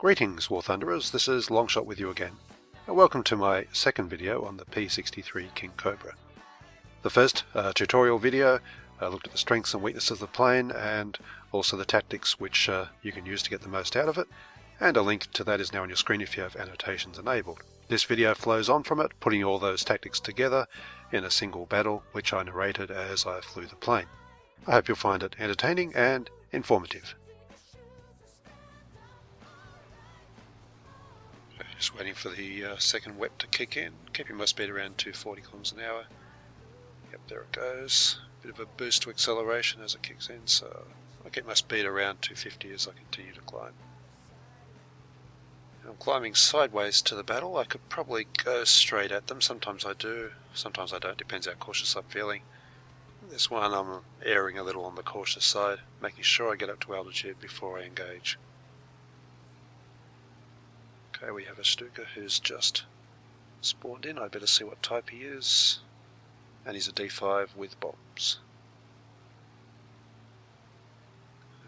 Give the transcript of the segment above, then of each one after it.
Greetings War Thunderers, this is Longshot with you again, and welcome to my second video on the P-63 King Cobra. The first tutorial video looked at the strengths and weaknesses of the plane and also the tactics which you can use to get the most out of it, and a link to that is now on your screen if you have annotations enabled. This video flows on from it, putting all those tactics together in a single battle which I narrated as I flew the plane. I hope you'll find it entertaining and informative. Just waiting for the second wet to kick in, keeping my speed around 240 km an hour. Yep, there it goes. Bit of a boost to acceleration as it kicks in, so I'll keep my speed around 250 as I continue to climb. I'm climbing sideways to the battle. I could probably go straight at them. Sometimes I do, sometimes I don't, depends how cautious I'm feeling. This one I'm erring a little on the cautious side, making sure I get up to altitude before I engage. Okay, we have a Stuka who's just spawned in. I'd better see what type he is. And he's a D5 with bombs.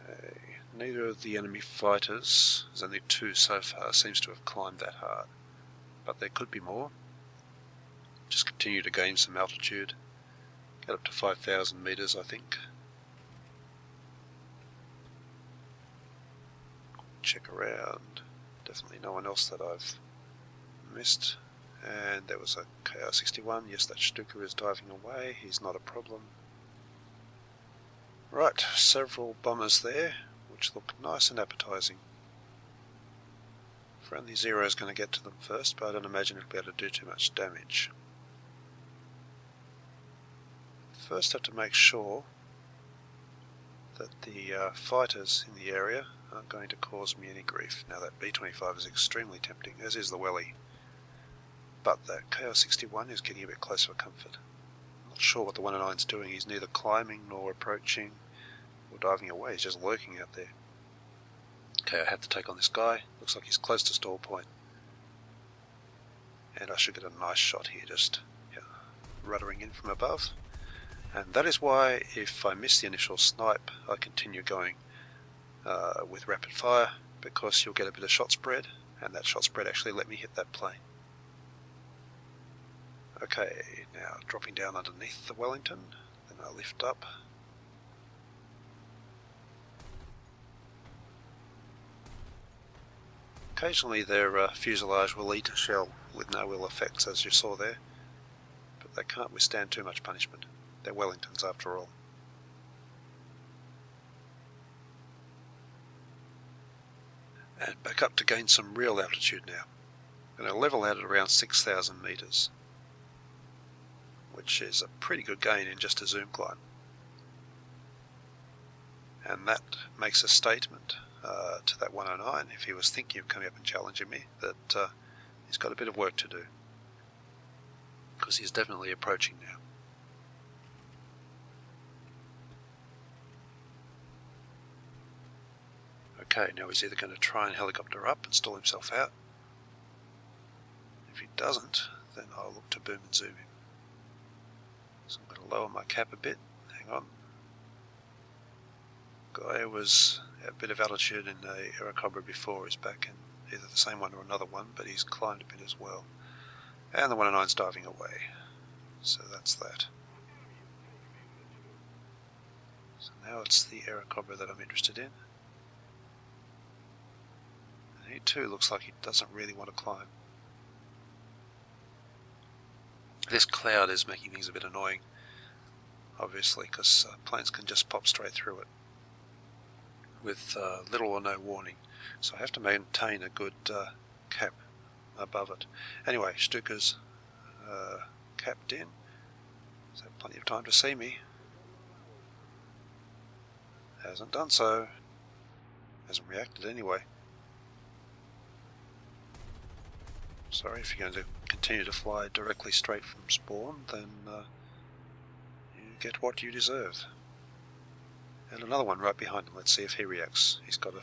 Okay. Neither of the enemy fighters, there's only two so far, seems to have climbed that hard. But there could be more. Just continue to gain some altitude. Get up to 5,000 meters, I think. Check around. Definitely no one else that I've missed. And there was a KR-61. Yes, that Stuka is diving away. He's not a problem. Right, several bombers there, which look nice and appetizing. Friendly Zero is going to get to them first, but I don't imagine it'll be able to do too much damage. First, have to make sure that the fighters in the area aren't going to cause me any grief. Now that B-25 is extremely tempting, as is the Welly. But that KR-61 is getting a bit close for comfort. I'm not sure what the 109 is doing. He's neither climbing nor approaching or diving away. He's just lurking out there. Okay, I have to take on this guy. Looks like he's close to stall point. And I should get a nice shot here, just ruddering in from above. And that is why, if I miss the initial snipe, I continue going with rapid fire, because you'll get a bit of shot spread, and that shot spread actually let me hit that plane. Okay, now dropping down underneath the Wellington, then I lift up. Occasionally their fuselage will eat a shell with no ill effects, as you saw there, but they can't withstand too much punishment. They're Wellingtons after all. And back up to gain some real altitude now. I'm going to level out at around 6,000 meters, which is a pretty good gain in just a zoom climb. And that makes a statement to that 109, if he was thinking of coming up and challenging me, that he's got a bit of work to do, because he's definitely approaching now. Okay, now he's either going to try and helicopter up and stall himself out. If he doesn't, then I'll look to boom and zoom him. So I'm going to lower my cap a bit. Hang on. Guy who was at a bit of altitude in the Aerocobra before is back in either the same one or another one, but he's climbed a bit as well. And the 109's diving away. So that's that. So now it's the Aerocobra that I'm interested in. He too looks like he doesn't really want to climb. This cloud is making things a bit annoying, obviously, because planes can just pop straight through it with little or no warning. So I have to maintain a good cap above it. Anyway, Stuka's capped in, so plenty of time to see me. Hasn't done so. Hasn't reacted anyway. Sorry, if you're going to continue to fly directly straight from spawn, then you get what you deserve. And another one right behind him. Let's see if he reacts. He's got a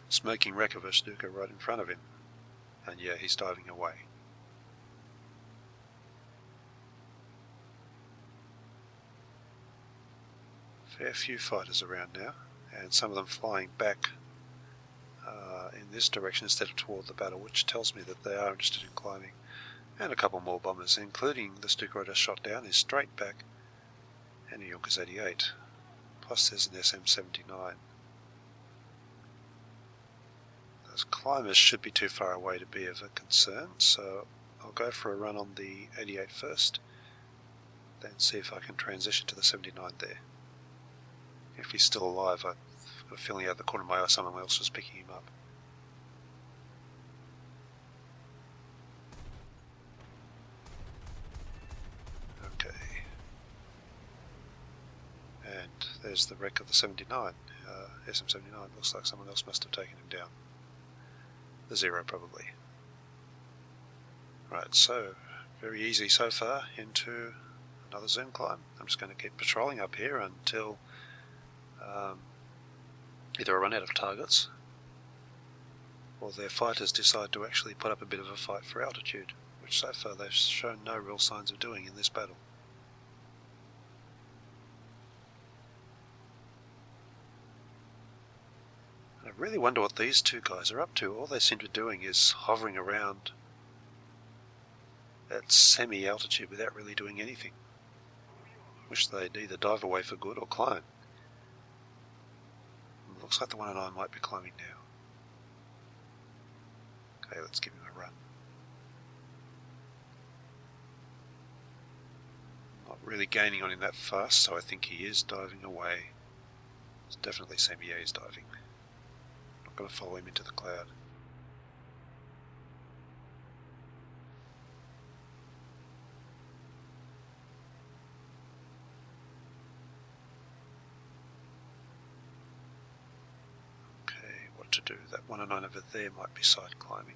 smoking wreck of a Stuka right in front of him. And yeah, he's diving away. Fair few fighters around now, and some of them flying back in this direction instead of toward the battle, which tells me that they are interested in climbing. And a couple more bombers, including the Stuka I just shot down, is straight back, and a Junkers 88. Plus there's an SM-79. Those climbers should be too far away to be of a concern, so I'll go for a run on the 88 first, then see if I can transition to the 79 there. If he's still alive, I have a feeling out of the corner of my eye someone else was picking him up. Okay. And there's the wreck of the 79, SM-79. Looks like someone else must have taken him down. The Zero, probably. Right, so very easy so far into another zoom climb. I'm just going to keep patrolling up here until either I run out of targets or their fighters decide to actually put up a bit of a fight for altitude, which so far they've shown no real signs of doing in this battle. I really wonder what these two guys are up to. All they seem to be doing is hovering around at semi-altitude without really doing anything. Wish they'd either dive away for good or climb. Looks like the 109 might be climbing now. Okay, let's give him a run. Not really gaining on him that fast, so I think he is diving away. It's definitely semi he's diving. Not going to follow him into the cloud. To do. That 109 over there might be side climbing.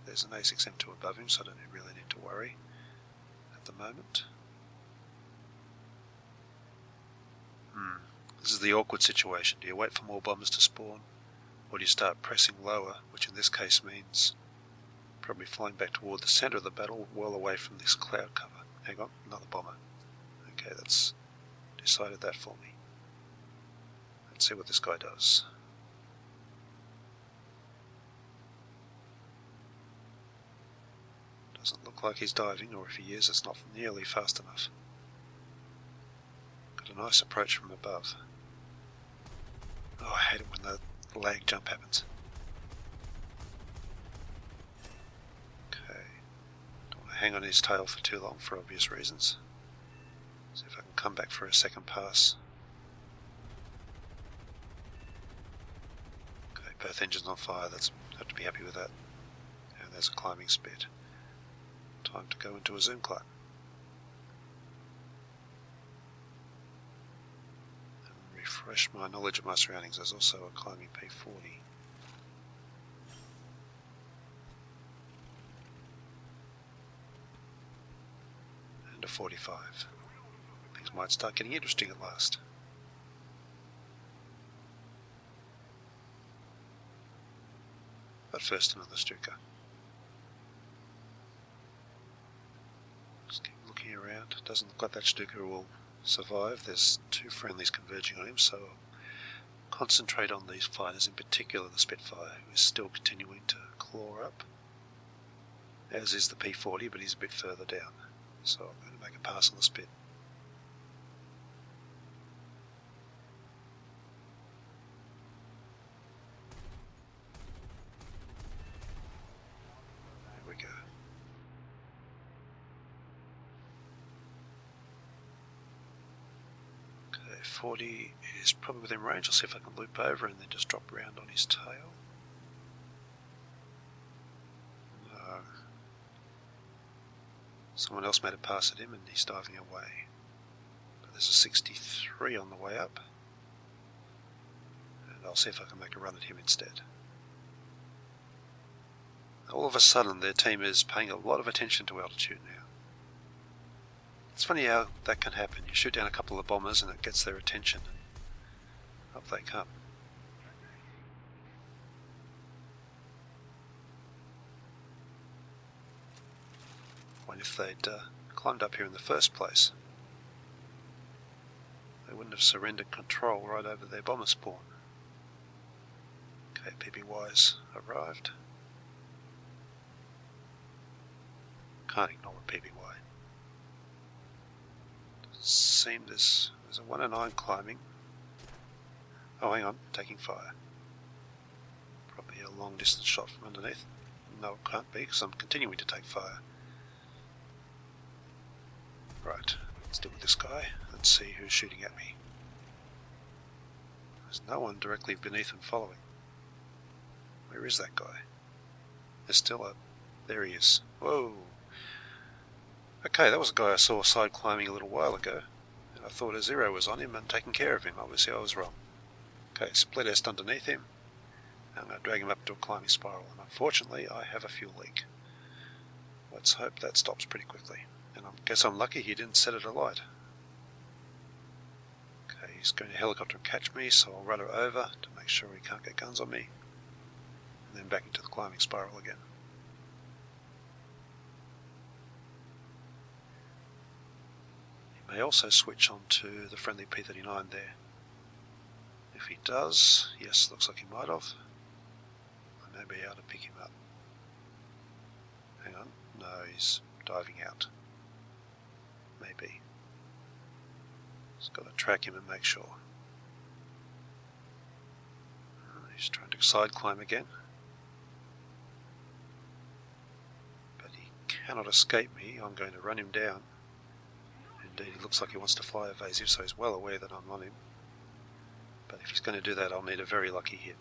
There's an A6M2 above him, so I don't really need to worry at the moment. This is the awkward situation. Do you wait for more bombers to spawn, or do you start pressing lower, which in this case means probably flying back toward the centre of the battle, well away from this cloud cover. Hang on, another bomber. Okay, that's decided that for me. Let's see what this guy does. Doesn't look like he's diving, or if he is, it's not nearly fast enough. Got a nice approach from above. Oh, I hate it when the lag jump happens. Okay. Don't want to hang on his tail for too long for obvious reasons. See if I can come back for a second pass. Okay, both engines on fire. Have to be happy with that. And there's a climbing speed. Time to go into a zoom climb. And refresh my knowledge of my surroundings. There's also a climbing P-40. And a 45. Things might start getting interesting at last. But first another Stuka. Just keep looking around. Doesn't look like that Stuka will survive. There's two friendlies converging on him, so I'll concentrate on these fighters, in particular the Spitfire, who is still continuing to claw up, as is the P-40, but he's a bit further down. So I'm going to make a pass on the Spit. There we go. Okay, 40 is probably within range. I'll see if I can loop over and then just drop around on his tail. No. Someone else made a pass at him and he's diving away. But there's a 63 on the way up. And I'll see if I can make a run at him instead. All of a sudden their team is paying a lot of attention to altitude now. It's funny how that can happen. You shoot down a couple of bombers and it gets their attention and up they come. What if they'd climbed up here in the first place? They wouldn't have surrendered control right over their bomber spawn. Okay, PBY's arrived. Can't ignore a PBY. Seems there's a 109 climbing. Oh, hang on, taking fire. Probably a long distance shot from underneath. No, it can't be, because I'm continuing to take fire. Right, let's deal with this guy and see who's shooting at me. There's no one directly beneath and following. Where is that guy? There's still a... There he is. Whoa! Okay, that was a guy I saw side climbing a little while ago, and I thought a zero was on him and taking care of him. Obviously I was wrong. Okay, split est underneath him. I'm going to drag him up to a climbing spiral, and unfortunately I have a fuel leak. Let's hope that stops pretty quickly. And I guess I'm lucky he didn't set it alight. Okay, he's going to helicopter and catch me, so I'll run her over to make sure he can't get guns on me. And then back into the climbing spiral again. He may also switch on to the friendly P-39 there. If he does, yes, looks like he might have. I may be able to pick him up. Hang on, no, he's diving out. Maybe. Just got to track him and make sure. He's trying to side climb again. But he cannot escape me. I'm going to run him down. Indeed, he looks like he wants to fly evasive, so he's well aware that I'm on him. But if he's going to do that, I'll need a very lucky hit.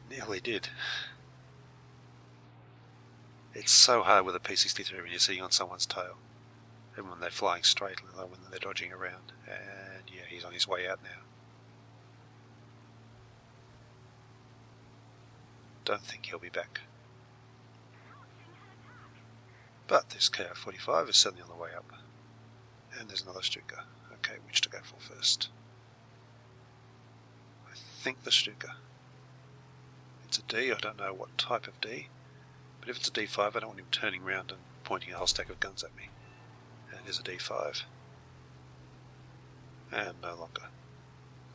Nearly did. It's so hard with a P-63 when you're sitting on someone's tail. Even when they're flying straight, let alone when they're dodging around. And yeah, he's on his way out now. Don't think he'll be back. But this KO-45 is certainly on the way up. And there's another Stuka. Okay, which to go for first? I think the Stuka. It's a D, I don't know what type of D. But if it's a D5, I don't want him turning around and pointing a whole stack of guns at me. And it is a D5. And no longer.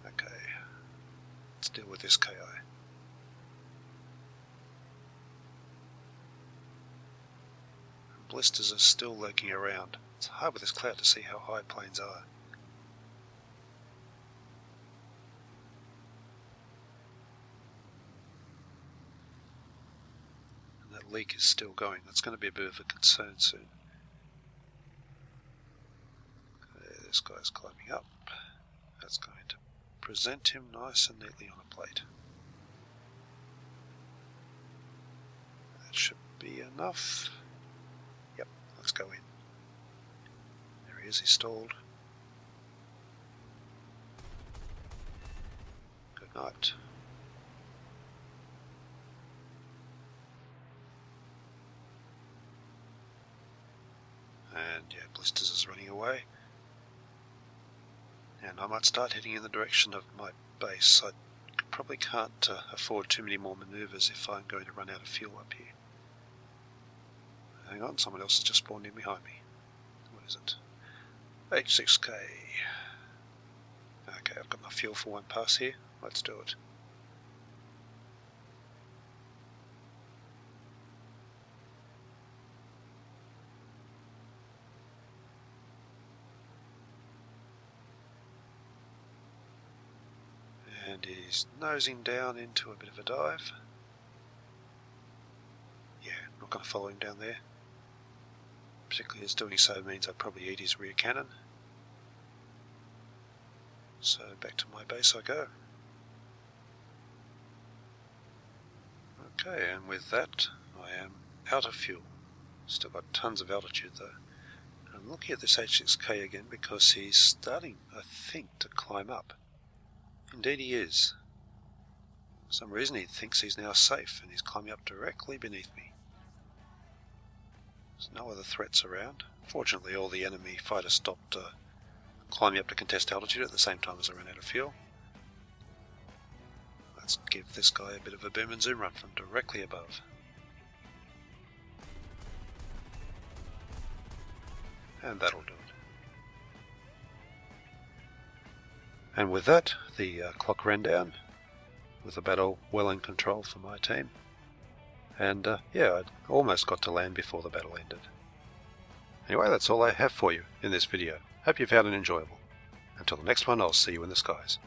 Okay. Let's deal with this KI. Blisters are still lurking around. It's hard with this cloud to see how high planes are. And that leak is still going. That's going to be a bit of a concern soon. Okay, this guy's climbing up. That's going to present him nice and neatly on a plate. That should be enough. Yep, let's go in. There he is, he's stalled. Good night. And yeah, Blisters is running away. And I might start heading in the direction of my base. I probably can't afford too many more manoeuvres if I'm going to run out of fuel up here. Hang on, someone else has just spawned in behind me. What is it? H6K. Okay, I've got enough fuel for one pass here. Let's do it. And he's nosing down into a bit of a dive. Yeah, not going to follow him down there. Particularly as doing so means I'd probably eat his rear cannon. So back to my base I go. Okay, and with that I am out of fuel. Still got tons of altitude though. I'm looking at this H6K again because he's starting, I think, to climb up. Indeed he is. For some reason he thinks he's now safe and he's climbing up directly beneath me. There's no other threats around. Fortunately all the enemy fighters stopped climbing up to contest altitude at the same time as I ran out of fuel. Let's give this guy a bit of a boom and zoom run from directly above. And that'll do it. And with that, the clock ran down, with the battle well in control for my team. And yeah, I almost got to land before the battle ended. Anyway, that's all I have for you in this video. Hope you found it enjoyable. Until the next one, I'll see you in the skies.